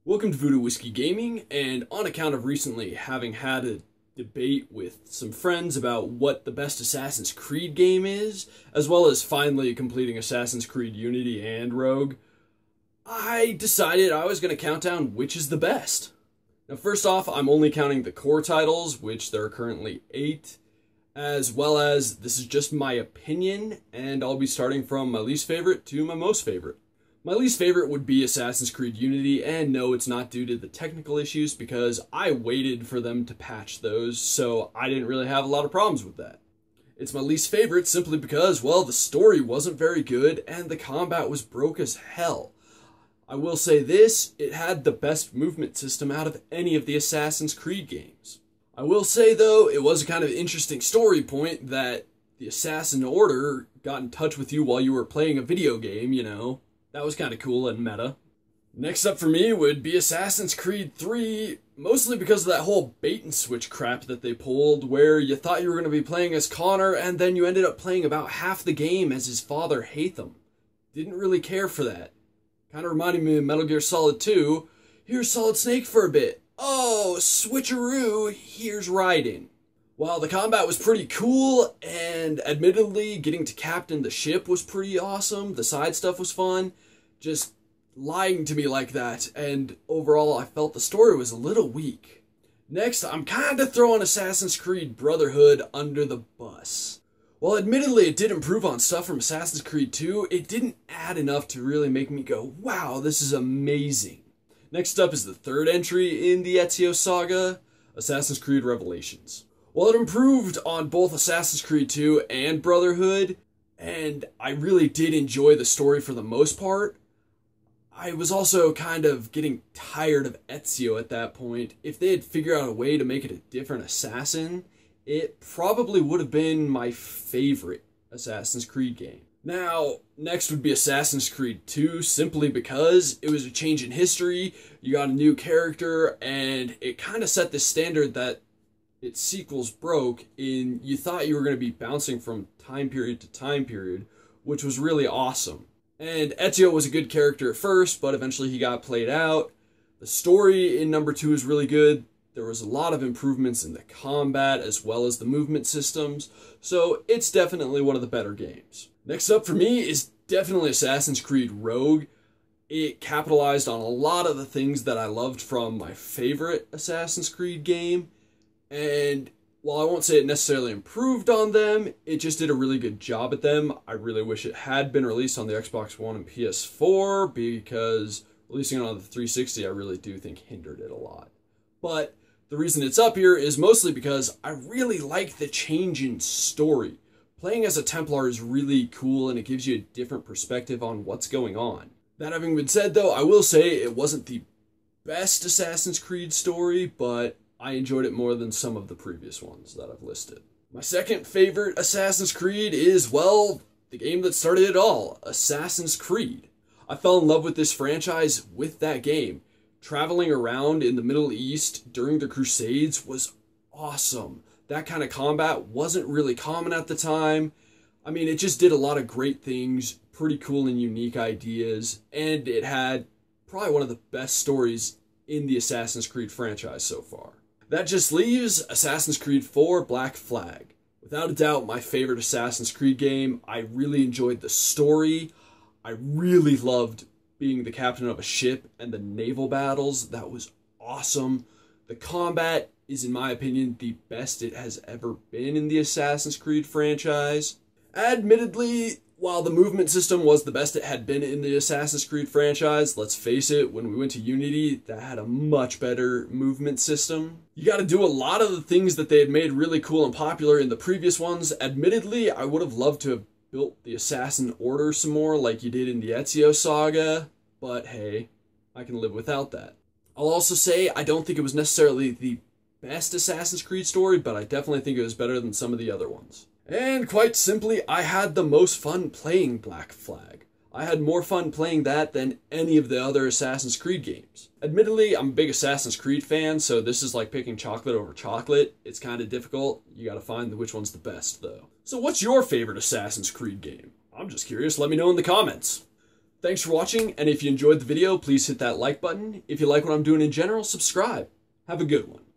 Welcome to Voodoo Whiskey Gaming, and on account of recently having had a debate with some friends about what the best Assassin's Creed game is, as well as finally completing Assassin's Creed Unity and Rogue, I decided I was going to count down which is the best. Now first off, I'm only counting the core titles, which there are currently 8, as well as this is just my opinion, and I'll be starting from my least favorite to my most favorite. My least favorite would be Assassin's Creed Unity, and no, it's not due to the technical issues because I waited for them to patch those, so I didn't really have a lot of problems with that. It's my least favorite simply because, well, the story wasn't very good and the combat was broke as hell. I will say this, it had the best movement system out of any of the Assassin's Creed games. I will say though, it was a kind of interesting story point that the Assassin Order got in touch with you while you were playing a video game, you know. That was kind of cool and meta. Next up for me would be Assassin's Creed 3, mostly because of that whole bait and switch crap that they pulled, where you thought you were going to be playing as Connor, and then you ended up playing about half the game as his father Haytham. Didn't really care for that. Kind of reminded me of Metal Gear Solid 2. Here's Solid Snake for a bit. Oh, switcheroo, here's Raiden. While the combat was pretty cool, and admittedly getting to captain the ship was pretty awesome, the side stuff was fun, just lying to me like that, and overall I felt the story was a little weak. Next, I'm kinda throwing Assassin's Creed Brotherhood under the bus. While admittedly it did improve on stuff from Assassin's Creed 2, it didn't add enough to really make me go, wow, this is amazing. Next up is the third entry in the Ezio saga, Assassin's Creed Revelations. Well, it improved on both Assassin's Creed 2 and Brotherhood, and I really did enjoy the story for the most part. I was also kind of getting tired of Ezio at that point. If they had figured out a way to make it a different assassin, it probably would have been my favorite Assassin's Creed game. Now, next would be Assassin's Creed 2, simply because it was a change in history, you got a new character, and it kind of set the standard that its sequels broke in you thought you were going to be bouncing from time period to time period, which was really awesome. And Ezio was a good character at first, but eventually he got played out. The story in number 2 is really good. There was a lot of improvements in the combat as well as the movement systems, so it's definitely one of the better games. Next up for me is definitely Assassin's Creed Rogue. It capitalized on a lot of the things that I loved from my favorite Assassin's Creed game. And while I won't say it necessarily improved on them, it just did a really good job at them. I really wish it had been released on the Xbox One and PS4, because releasing it on the 360 I really do think hindered it a lot. But the reason it's up here is mostly because I really like the change in story. Playing as a Templar is really cool and it gives you a different perspective on what's going on. That having been said though, I will say it wasn't the best Assassin's Creed story, but I enjoyed it more than some of the previous ones that I've listed. My second favorite Assassin's Creed is, well, the game that started it all, Assassin's Creed. I fell in love with this franchise with that game. Traveling around in the Middle East during the Crusades was awesome. That kind of combat wasn't really common at the time. I mean, it just did a lot of great things, pretty cool and unique ideas, and it had probably one of the best stories in the Assassin's Creed franchise so far. That just leaves Assassin's Creed 4 Black Flag. Without a doubt, my favorite Assassin's Creed game. I really enjoyed the story. I really loved being the captain of a ship and the naval battles. That was awesome. The combat is, in my opinion, the best it has ever been in the Assassin's Creed franchise. Admittedly, while the movement system was the best it had been in the Assassin's Creed franchise, let's face it, when we went to Unity, that had a much better movement system. You gotta do a lot of the things that they had made really cool and popular in the previous ones. Admittedly, I would have loved to have built the Assassin Order some more like you did in the Ezio saga, but hey, I can live without that. I'll also say I don't think it was necessarily the best Assassin's Creed story, but I definitely think it was better than some of the other ones. And quite simply, I had the most fun playing Black Flag. I had more fun playing that than any of the other Assassin's Creed games. Admittedly, I'm a big Assassin's Creed fan, so this is like picking chocolate over chocolate. It's kind of difficult. You gotta find which one's the best, though. So what's your favorite Assassin's Creed game? I'm just curious, let me know in the comments. Thanks for watching, and if you enjoyed the video, please hit that like button. If you like what I'm doing in general, subscribe. Have a good one.